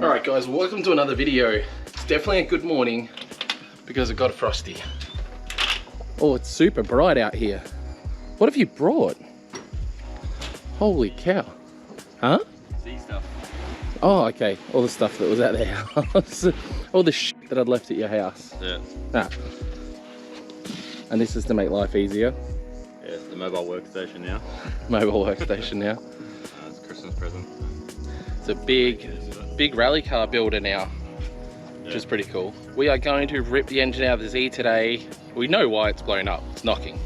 Alright guys, welcome to another video. It's definitely a good morning because it got frosty. Oh, it's super bright out here. What have you brought? Holy cow. Huh? Sea stuff. Oh, okay. All the stuff that was at the house. All the shit that I'd left at your house. Yeah. Ah. And this is to make life easier. Yeah, it's the mobile workstation now. Mobile workstation now. It's a Christmas present. It's a big rally car builder now, which is pretty cool. We are going to rip the engine out of the Z today. We know why it's blown up. It's knocking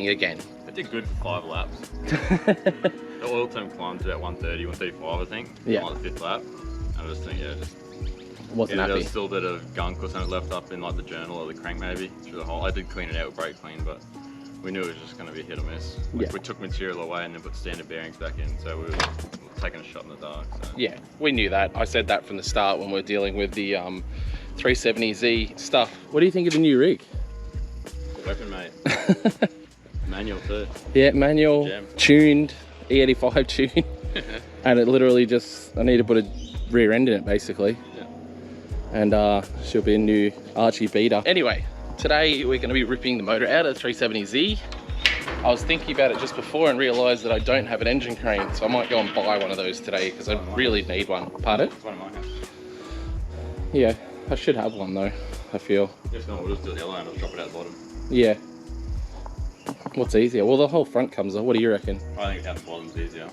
again. It did good for 5 laps. The oil temp climbed to about 130, 135 I think. Yeah. On like the 5th lap. I just think, yeah, Wasn't there happy. was still a bit of gunk or something left up in like the journal or the crank maybe through the hole. I did clean it out with brake clean, but we knew it was just going to be hit or miss. Yeah. We took material away and then put standard bearings back in, so we were taking a shot in the dark. So. Yeah, we knew that. I said that from the start when we were dealing with the 370Z stuff. What do you think of the new rig? Weapon, mate. Manual too. Yeah, manual, Gem. tuned, E85 tuned. And it literally just, I need to put a rear end in it basically. Yeah. And she'll be a new Archie beater. Anyway, today we're going to be ripping the motor out of the 370Z. I was thinking about it just before and realised that I don't have an engine crane, so I might go and buy one of those today because I really need one. Pardon? It's one of mine. Yeah, I should have one though, I feel. If not, we'll just do it the other end, I'll drop it out the bottom. Yeah. What's easier? Well, the whole front comes off. What do you reckon? I think out the bottom's easier.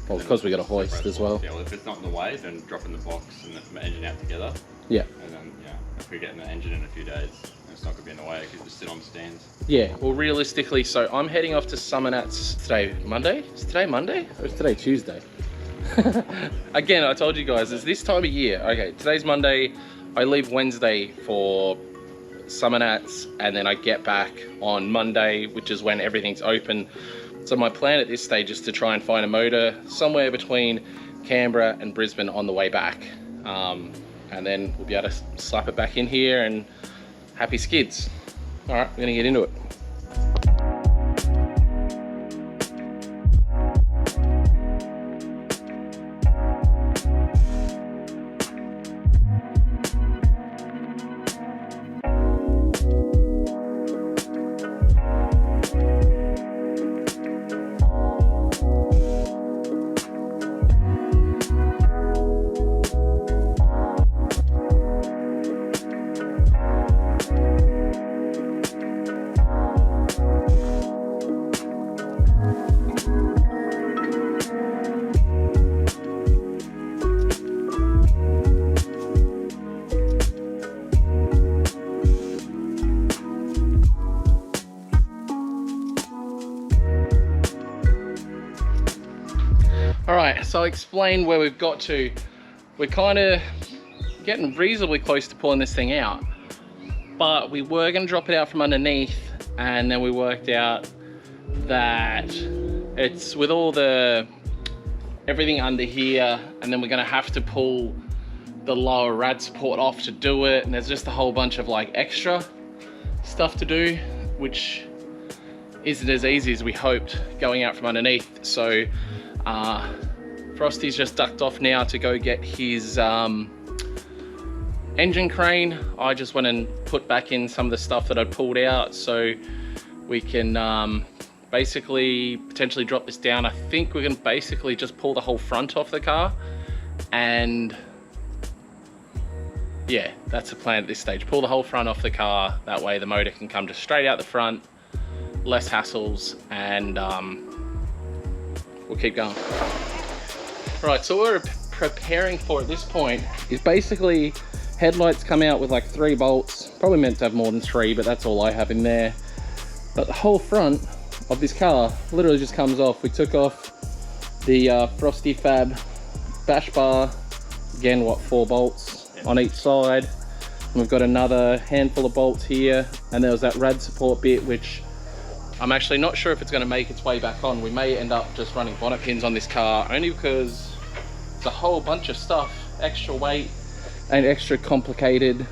Well, because we got a hoist as well. Yeah, well, if it's not in the way, then drop in the box and the engine out together. Yeah. And then, yeah, if we're getting the engine in a few days, it's not going to be in the way, it could just sit on stands. Yeah, well, realistically, so I'm heading off to Summernats today, Monday? Is today Monday? Or is today Tuesday? Again, I told you guys, it's this time of year. Okay, today's Monday. I leave Wednesday for Summernats, and then I get back on Monday, which is when everything's open. So my plan at this stage is to try and find a motor somewhere between Canberra and Brisbane on the way back. And then we'll be able to slap it back in here and happy skids. All right, we're gonna get into it. Alright, so I'll explain where we've got to. We're kind of getting reasonably close to pulling this thing out, but we were going to drop it out from underneath, and then we worked out that it's with all the everything under here, and then we're going to have to pull the lower rad support off to do it, and there's just a whole bunch of like extra stuff to do, which isn't as easy as we hoped going out from underneath. So Frosty's just ducked off now to go get his engine crane. I just went and put back in some of the stuff that I pulled out so we can basically potentially drop this down. I think we're gonna basically just pull the whole front off the car, and yeah, that's the plan at this stage. Pull the whole front off the car, that way the motor can come just straight out the front, less hassles, and we'll keep going. Right, so what we're preparing for at this point is basically headlights come out with like 3 bolts, probably meant to have more than 3, but that's all I have in there. But the whole front of this car literally just comes off. We took off the Frosty Fab bash bar, again, what, 4 bolts on each side. And we've got another handful of bolts here, and there was that rad support bit, which I'm actually not sure if it's going to make its way back on. We may end up just running bonnet pins on this car, only because it's a whole bunch of stuff, extra weight and extra complicated.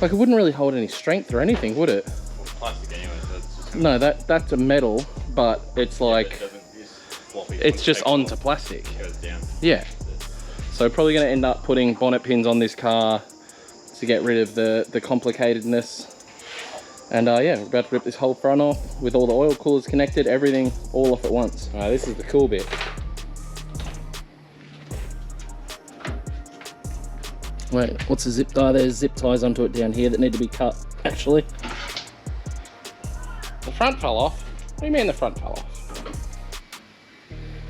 Like, it wouldn't really hold any strength or anything, would it? Well, plastic anyway, so it's just No, that's a metal, but it's like, it doesn't use floppy, it's just onto plastic. it goes down. Yeah. So probably going to end up putting bonnet pins on this car to get rid of the complicatedness. And yeah, we're about to rip this whole front off with all the oil coolers connected, everything all off at once. This is the cool bit. Wait, what's the zip tie? There's zip ties onto it down here that need to be cut, actually. The front fell off? What do you mean the front fell off?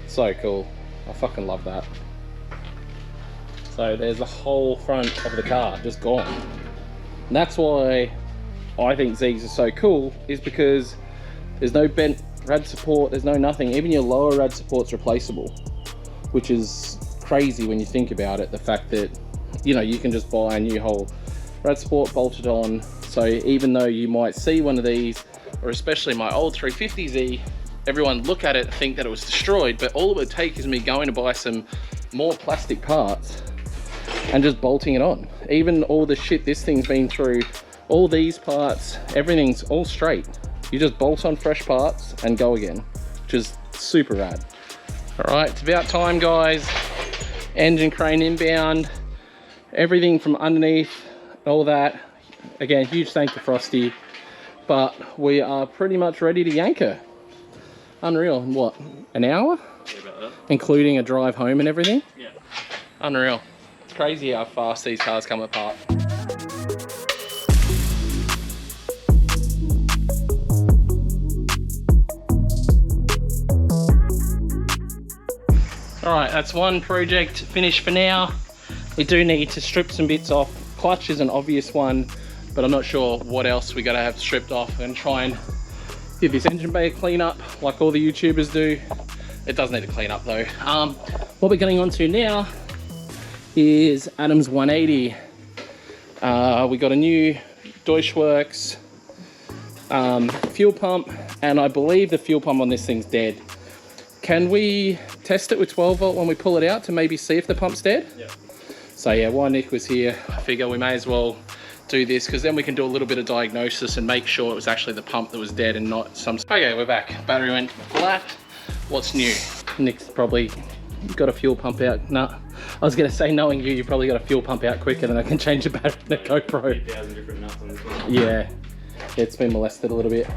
So cool. I fucking love that. So there's the whole front of the car just gone. And that's why I think Ziegs are so cool, is because there's no bent rad support, there's no nothing. Even your lower rad support's replaceable, which is crazy when you think about it. The fact that, you know, you can just buy a new whole rad support, bolt it on. So even though you might see one of these, or especially my old 350Z, everyone look at it and think that it was destroyed, but all it would take is me going to buy some more plastic parts and just bolting it on. Even all the shit this thing's been through, all these parts, everything's all straight. You just bolt on fresh parts and go again, which is super rad. All right, it's about time, guys. Engine crane inbound, everything from underneath, all that. Again, huge thank to Frosty, but we are pretty much ready to yank her. Unreal. In what, an hour? Yeah, about that. Including a drive home and everything? Yeah. Unreal. It's crazy how fast these cars come apart. Alright, that's one project finished for now. We do need to strip some bits off. Clutch is an obvious one, but I'm not sure what else we gotta have stripped off, and try and give this engine bay a clean up like all the YouTubers do. It does need a clean up though. What we're getting onto now is Adam's 180. We got a new Deutschwerks fuel pump, and I believe the fuel pump on this thing's dead. Can we test it with 12 volt when we pull it out to maybe see if the pump's dead? Yeah. So yeah, while Nick was here, I figure we may as well do this, because then we can do a little bit of diagnosis and make sure it was actually the pump that was dead and not some... Okay, we're back. Battery went flat. What's new? Nick's probably got a fuel pump out. Nah, I was gonna say, knowing you, you probably got a fuel pump out quicker than I can change the battery in the GoPro. 8,000 different nuts on this one. Yeah, it's been molested a little bit.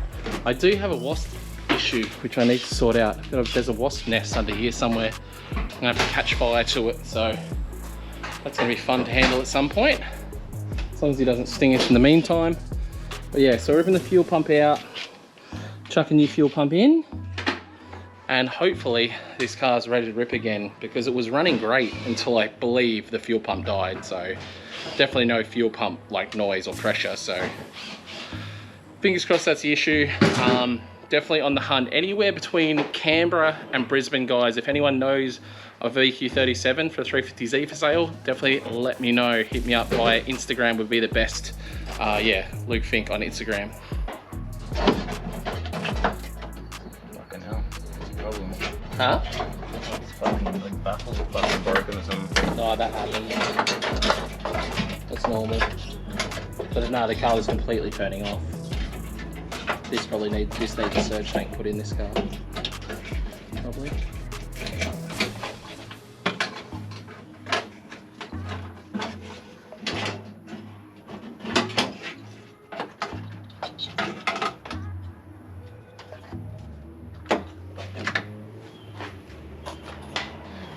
I do have a wasp issue which I need to sort out. There's a wasp nest under here somewhere. I'm gonna have to catch fire to it, so that's gonna be fun to handle at some point, as long as he doesn't sting us in the meantime. But yeah, so we're ripping the fuel pump out, chuck a new fuel pump in, and hopefully this car's ready to rip again, because it was running great until I believe the fuel pump died. So definitely no fuel pump like noise or pressure, so fingers crossed that's the issue. Definitely on the hunt anywhere between Canberra and Brisbane, guys. If anyone knows a VQ37 for a 350Z for sale, definitely let me know. Hit me up via Instagram would be the best. Yeah, Luke Fink on Instagram. Fucking hell, what's the problem? Huh? It's fucking like baffles are fucking broken or something. No, that happens. That's normal. But no, the car was completely turning off. This needs a surge tank put in this car. Probably.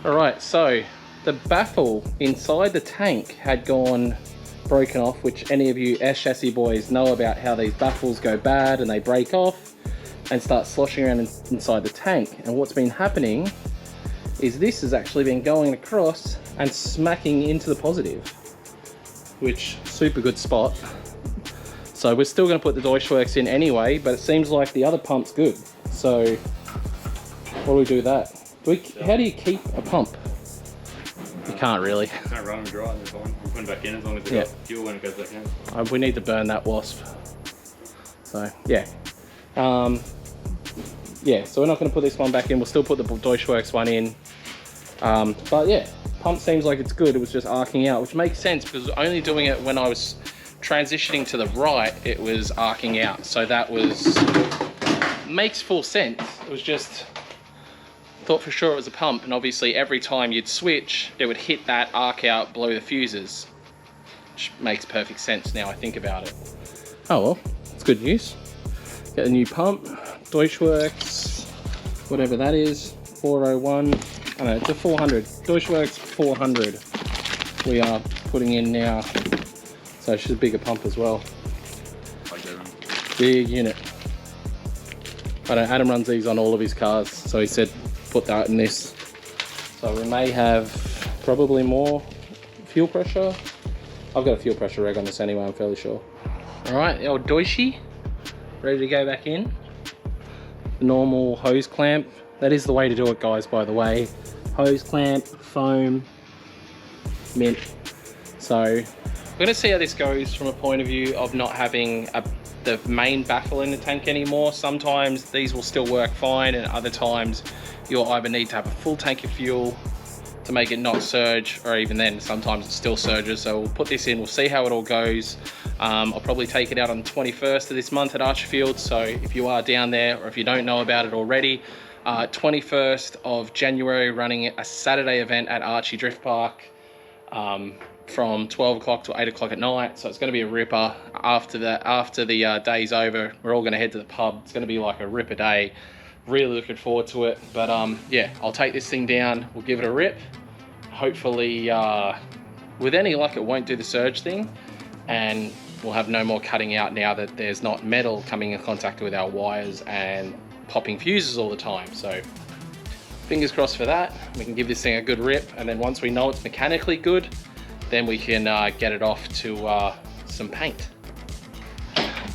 Alright, so the baffle inside the tank had gone broken off, which any of you S chassis boys know about how these baffles go bad and they break off and start sloshing around inside the tank. And what's been happening is this has actually been going across and smacking into the positive, which super good spot. So we're still going to put the Deutschwerks in anyway, but it seems like the other pump's good. So what do we do with that? How do you keep a pump? You can't really. Can't run and dry, it's fine. We'll put it back in as long as it's got fuel when it goes back in. We need to burn that wasp. So yeah. Yeah, so we're not going to put this one back in. We'll still put the Deutschwerks one in. But yeah, pump seems like it's good. It was just arcing out, which makes sense because only doing it when I was transitioning to the right, it was arcing out. So that makes full sense. It was just thought for sure it was a pump, and obviously every time you'd switch, it would hit that arc out, blow the fuses. Which makes perfect sense now I think about it. Oh well, it's good news. Get a new pump, Deutschwerks, whatever that is, 401, I know, it's a 400, Deutschwerks 400 we are putting in now. So it's just a bigger pump as well. Big unit. I know Adam runs these on all of his cars, so he said put that in this. So we may have probably more fuel pressure. I've got a fuel pressure reg on this anyway, I'm fairly sure. All right, the old Deutschie, ready to go back in. The normal hose clamp. That is the way to do it, guys, by the way. Hose clamp, foam, mint. So we're gonna see how this goes from a point of view of not having the main baffle in the tank anymore. Sometimes these will still work fine, and other times you'll either need to have a full tank of fuel to make it not surge, or even then sometimes it still surges. So we'll put this in, we'll see how it all goes. I'll probably take it out on the 21st of this month at Archerfield, so if you are down there or if you don't know about it already, 21st of January, running a Saturday event at Archie Drift Park from 12 o'clock to 8 o'clock at night. So it's going to be a ripper. After the day's over, we're all going to head to the pub. It's going to be like a ripper day. Really looking forward to it. But yeah, I'll take this thing down, we'll give it a rip. Hopefully with any luck it won't do the surge thing, and we'll have no more cutting out now that there's not metal coming in contact with our wires and popping fuses all the time. So fingers crossed for that. We can give this thing a good rip, and then once we know it's mechanically good, then we can get it off to some paint.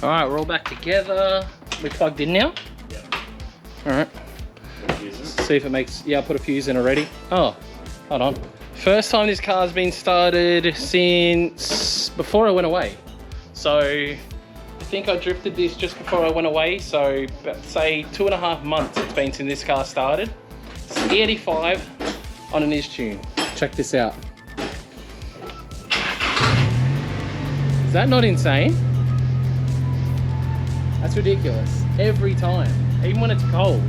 All right, we're all back together. We plugged in now? Yeah. All right. See if it makes, yeah, I put a fuse in already. Oh, hold on. First time this car's been started since before I went away. So I think I drifted this just before I went away. So say 2.5 months it's been since this car started. It's E85 on an Is-Tune. Check this out. Is that not insane? That's ridiculous. Every time, even when it's cold.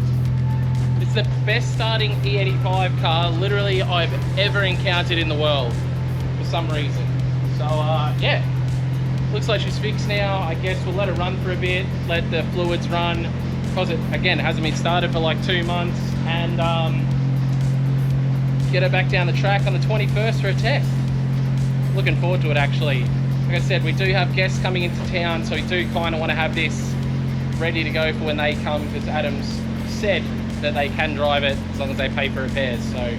It's the best starting E85 car literally I've ever encountered in the world for some reason. So yeah, looks like she's fixed now. I guess we'll let it run for a bit, let the fluids run, because it, again, hasn't been started for like 2 months, and get her back down the track on the 21st for a test. Looking forward to it, actually. Like I said, we do have guests coming into town, so we do kind of want to have this ready to go for when they come, because Adam's said that they can drive it as long as they pay for repairs. So